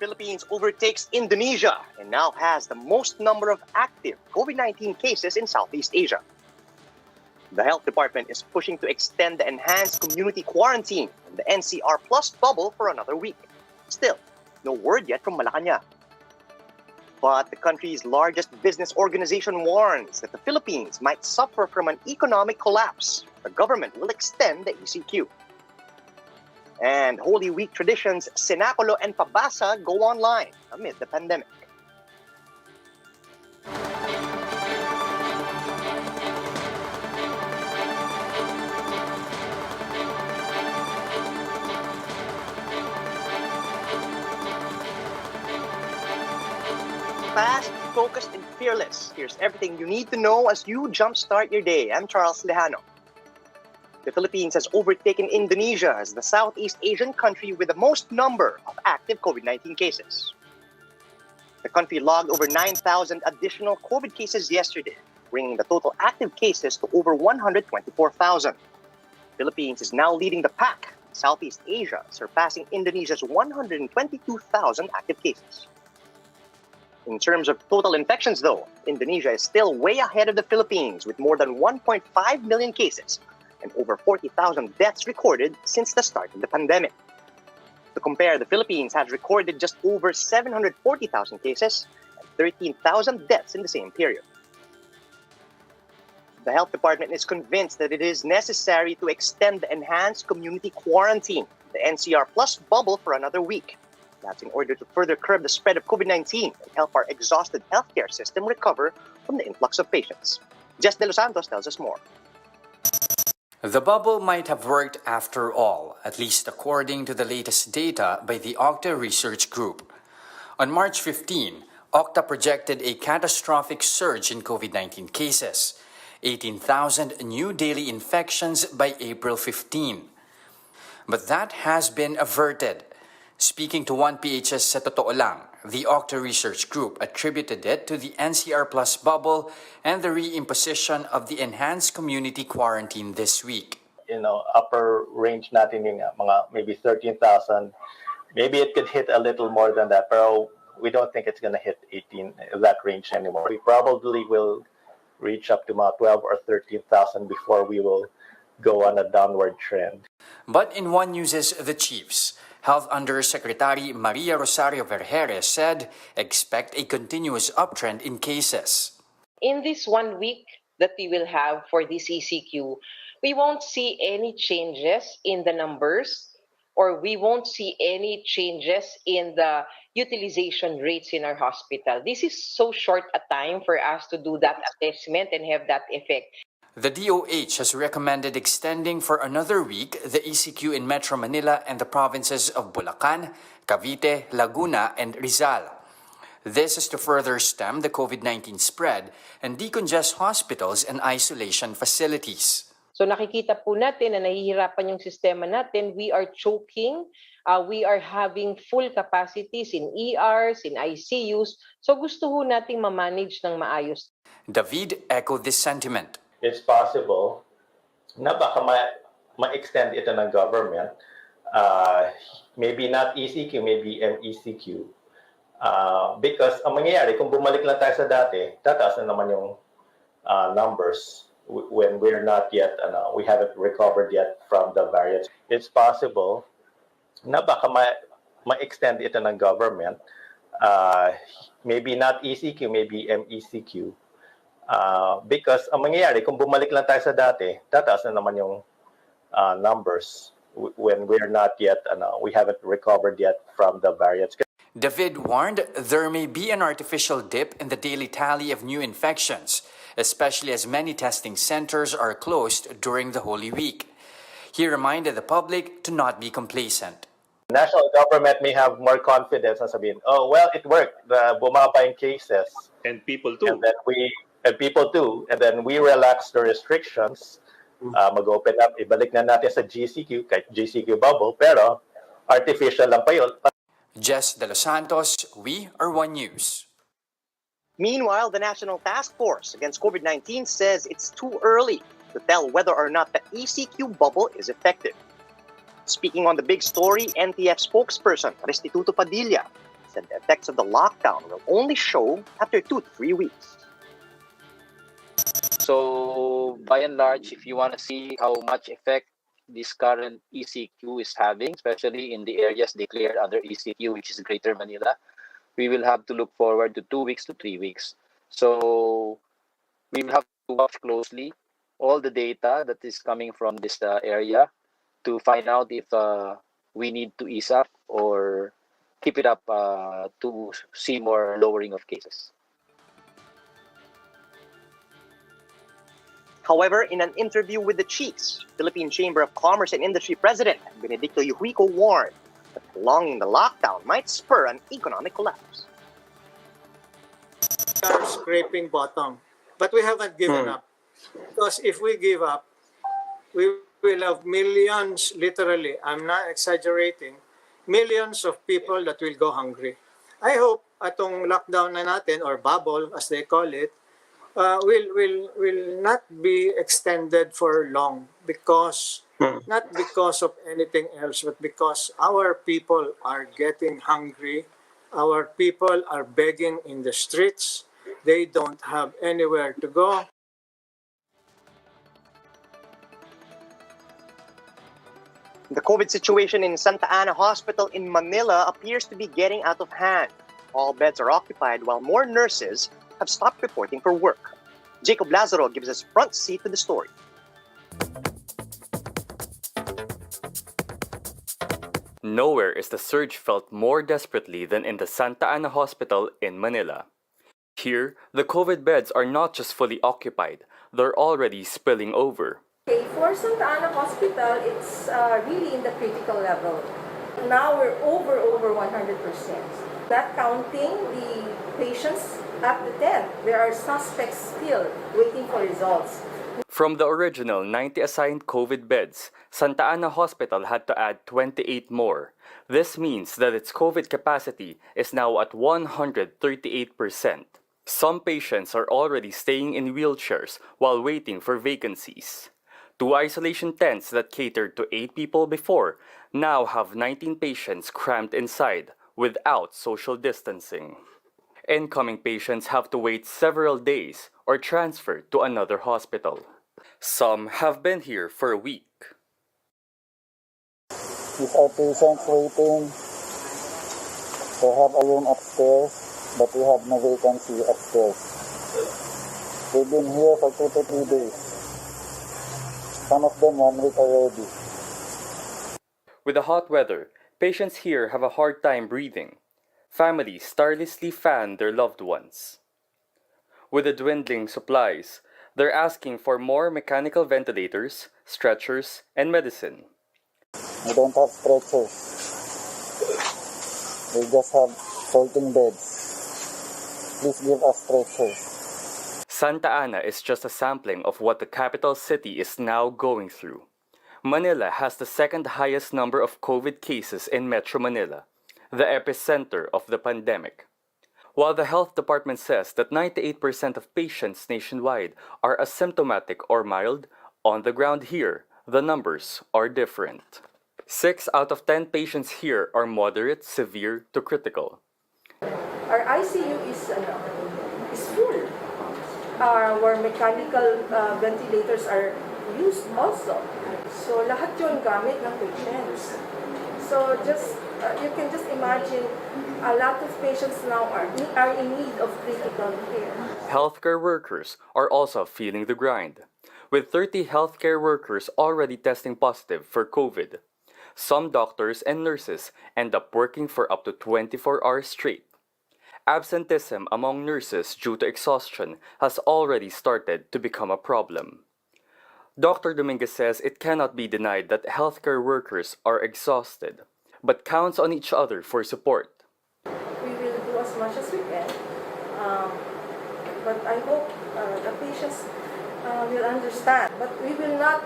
Philippines overtakes Indonesia and now has the most number of active COVID-19 cases in Southeast Asia. The health department is pushing to extend the enhanced community quarantine and the NCR Plus bubble for another week. Still, no word yet from Malacanang. But the country's largest business organization warns that the Philippines might suffer from an economic collapse. The government will extend the ECQ. And Holy Week traditions Senakulo and Pabasa go online amid the pandemic. Fast, focused, and fearless. Here's everything you need to know as you jumpstart your day. I'm Charles Lejano. The Philippines has overtaken Indonesia as the Southeast Asian country with the most number of active COVID-19 cases. The country logged over 9,000 additional COVID cases yesterday, bringing the total active cases to over 124,000. The Philippines is now leading the pack in Southeast Asia, surpassing Indonesia's 122,000 active cases. In terms of total infections, though, Indonesia is still way ahead of the Philippines with more than 1.5 million cases and over 40,000 deaths recorded since the start of the pandemic. To compare, the Philippines has recorded just over 740,000 cases and 13,000 deaths in the same period. The health department is convinced that it is necessary to extend the enhanced community quarantine, the NCR Plus bubble, for another week. That's in order to further curb the spread of COVID-19 and help our exhausted healthcare system recover from the influx of patients. Jess De Los Santos tells us more. The bubble might have worked after all, at least according to the latest data by the Octa Research Group. On March 15, Octa projected a catastrophic surge in COVID-19 cases, 18,000 new daily infections by April 15. But that has been averted. Speaking to 1PHS sa Totoo Lang, the Octa Research Group attributed it to the NCR Plus bubble and the reimposition of the enhanced community quarantine this week. Upper range natin yung mga maybe 13,000. Maybe it could hit a little more than that, but we don't think it's going to hit 18, that range anymore. We probably will reach up to about 12 or 13,000 before we will go on a downward trend. But in One News's The Chiefs, Health Undersecretary Maria Rosario Vergeres said, expect a continuous uptrend in cases. In this 1 week that we will have for this ECQ, we won't see any changes in the numbers, or we won't see any changes in the utilization rates in our hospital. This is so short a time for us to do that assessment and have that effect. The DOH has recommended extending for another week the ECQ in Metro Manila and the provinces of Bulacan, Cavite, Laguna, and Rizal. This is to further stem the COVID-19 spread and decongest hospitals and isolation facilities. So nakikita po natin na nahihirapan yung sistema natin. We are choking. We are having full capacities in ERs, in ICUs. So gusto ho nating ma-manage ng maayos. David echoed this sentiment. It's possible na baka ma-extend ito ng government. Maybe not ECQ, maybe MECQ. Because ang mangyayari, kung bumalik lang tayo sa dati, tataas na naman yung numbers when we're not yet, we haven't recovered yet from the variants. It's possible na baka ma-extend ito ng government. Maybe not ECQ, maybe MECQ. Because ang mangyayari, kung bumalik lang tayo sa dati, tataas na naman yung numbers when we're not yet, we haven't recovered yet from the variants. David warned there may be an artificial dip in the daily tally of new infections, especially as many testing centers are closed during the Holy Week. He reminded the public to not be complacent. The national government may have more confidence na sabihin, oh, well, it worked. Bumaba yung cases. And people too. And people too. And then we relax the restrictions. Mag-open up. Ibalik na natin sa GCQ, kahit GCQ bubble, pero artificial lang pa yun. Jess De Los Santos, we are One News. Meanwhile, the National Task Force against COVID-19 says it's too early to tell whether or not the ECQ bubble is effective. Speaking on the big story, NTF spokesperson Restituto Padilla said the effects of the lockdown will only show after 2 to 3 weeks. So by and large, if you want to see how much effect this current ECQ is having, especially in the areas declared under ECQ, which is Greater Manila, we will have to look forward to 2 weeks to 3 weeks. So we will have to watch closely all the data that is coming from this area to find out if we need to ease up or keep it up to see more lowering of cases. However, in an interview with the Chiefs, Philippine Chamber of Commerce and Industry President Benedicto Yuhuico warned that prolonging the lockdown might spur an economic collapse. We are scraping bottom, but we haven't given up. Because if we give up, we will have millions, literally, I'm not exaggerating, millions of people that will go hungry. I hope atong lockdown na natin, or bubble as they call it, will not be extended for long because not because of anything else, but because our people are getting hungry. Our people are begging in the streets. They don't have anywhere to go. The COVID situation in Santa Ana Hospital in Manila appears to be getting out of hand. All beds are occupied while more nurses have stopped reporting for work. Jacob Lazaro gives us front seat to the story. Nowhere is the surge felt more desperately than in the Santa Ana Hospital in Manila. Here, the COVID beds are not just fully occupied, they're already spilling over. Okay, for Santa Ana Hospital, it's really in the critical level. Now we're over 100%. Not counting the patients at the tent. There are suspects still waiting for results. From the original 90 assigned COVID beds, Santa Ana Hospital had to add 28 more. This means that its COVID capacity is now at 138%. Some patients are already staying in wheelchairs while waiting for vacancies. 2 isolation tents that catered to 8 people before now have 19 patients crammed inside without social distancing. Incoming patients have to wait several days or transfer to another hospital. Some have been here for a week. These are patients waiting. They have a room upstairs, but we have no vacancy upstairs. They've been here for 2 to 3 days. Some of them 1 week already. With the hot weather, patients here have a hard time breathing. Families tirelessly fan their loved ones. With the dwindling supplies, they're asking for more mechanical ventilators, stretchers, and medicine. We don't have stretchers. We just have floating beds. Please give us stretchers. Santa Ana is just a sampling of what the capital city is now going through. Manila has the second highest number of COVID cases in Metro Manila, the epicenter of the pandemic. While the health department says that 98% of patients nationwide are asymptomatic or mild, on the ground here, the numbers are different. 6 out of 10 patients here are moderate, severe to critical. Our ICU is full. Our mechanical ventilators are used also. So lahat yun gamit ng patients. So just you can just imagine a lot of patients now are in need of critical care. Healthcare workers are also feeling the grind, with 30 healthcare workers already testing positive for COVID. Some doctors and nurses end up working for up to 24 hours straight. Absenteeism among nurses due to exhaustion has already started to become a problem. Dr. Dominguez says it cannot be denied that healthcare workers are exhausted, but counts on each other for support. We will do as much as we can, but I hope the patients will understand. But we will not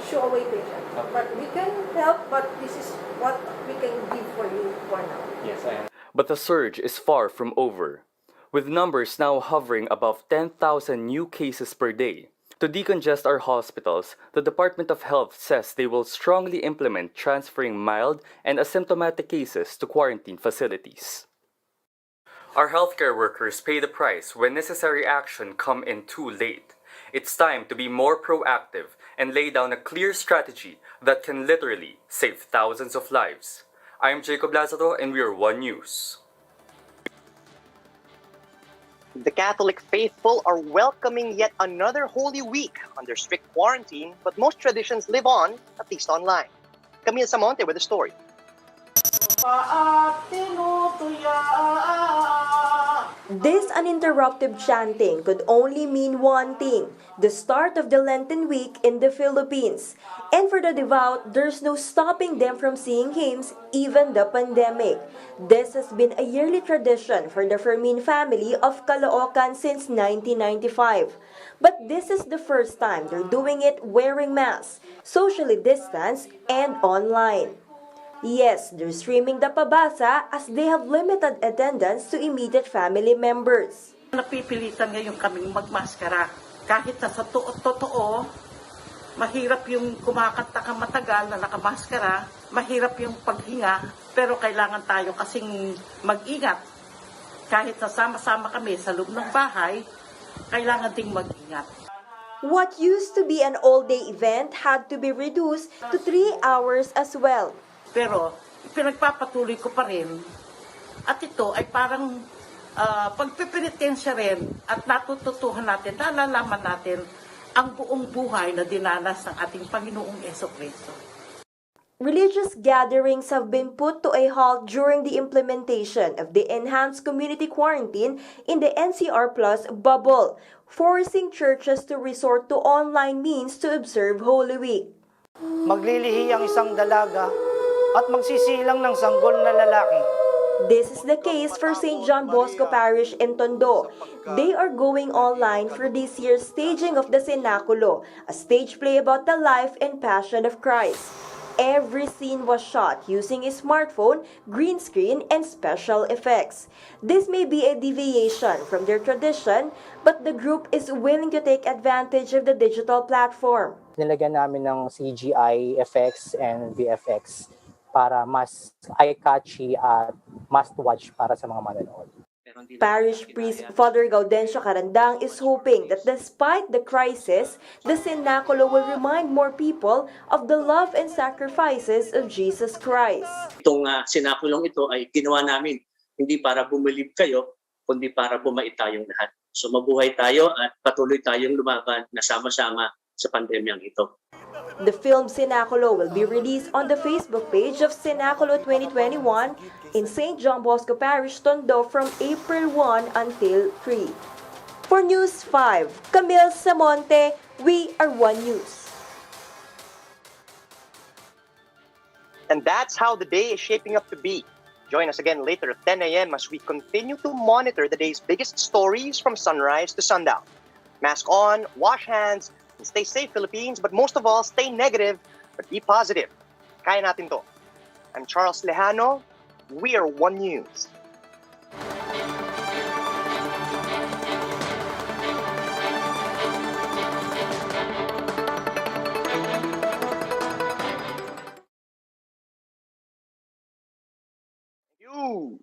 show away patients. Okay. But we can help, but this is what we can give for you for now. Yes, I am. But the surge is far from over, with numbers now hovering above 10,000 new cases per day. To decongest our hospitals, the Department of Health says they will strongly implement transferring mild and asymptomatic cases to quarantine facilities. Our healthcare workers pay the price when necessary action come in too late. It's time to be more proactive and lay down a clear strategy that can literally save thousands of lives. I'm Jacob Lazaro and we are One News. The Catholic faithful are welcoming yet another Holy Week under strict quarantine, but most traditions live on, at least online. Camille Samonte with the story. This uninterrupted chanting could only mean one thing, the start of the Lenten week in the Philippines. And for the devout, there's no stopping them from singing hymns, even the pandemic. This has been a yearly tradition for the Fermin family of Caloocan since 1995. But this is the first time they're doing it wearing masks, socially distanced, and online. Yes, they're streaming the Pabasa as they have limited attendance to immediate family members. Napipilitan ngayon kaming magmaskara. Kahit na sa totoo, mahirap yung kumakanta ka matagal na nakamaskara, mahirap yung paghinga, pero kailangan tayo kasing mag-ingat. Kahit na sama-sama kami sa loob ng bahay, kailangan ding mag-ingat. What used to be an all-day event had to be reduced to 3 hours as well. Pero pinagpapatuloy ko pa rin at ito ay parang pagpipinitensya rin at natututuhan natin, nalalaman natin ang buong buhay na dinanas ng ating Panginoong Jesucristo. Religious gatherings have been put to a halt during the implementation of the enhanced community quarantine in the NCR Plus bubble, forcing churches to resort to online means to observe Holy Week. Maglilihi ang isang dalaga at magsisilang ng sanggol na lalaki. This is the case for St. John Bosco Parish in Tondo. They are going online for this year's staging of the Senakulo, a stage play about the life and passion of Christ. Every scene was shot using a smartphone, green screen, and special effects. This may be a deviation from their tradition, but the group is willing to take advantage of the digital platform. Nilagyan namin ng CGI effects and VFX para mas eye-catchy at must-watch para sa mga manonood. Parish priest Father Gaudencio Carandang is hoping that despite the crisis, the Senakulo will remind more people of the love and sacrifices of Jesus Christ. Itong Senakulong ito ay ginawa namin hindi para bumilib kayo, kundi para bumait tayong lahat. So mabuhay tayo at patuloy tayong lumaban na sama-sama sa pandemyang ito. The film Senakulo will be released on the Facebook page of Senakulo 2021 in St. John Bosco Parish, Tondo from April 1 until 3. For News 5, Camille Samonte, we are One News. And that's how the day is shaping up to be. Join us again later at 10 a.m. as we continue to monitor the day's biggest stories from sunrise to sundown. Mask on, wash hands, and stay safe, Philippines, but most of all, stay negative, but be positive. Kaya natin to. I'm Charles Lejano. We are One News. You.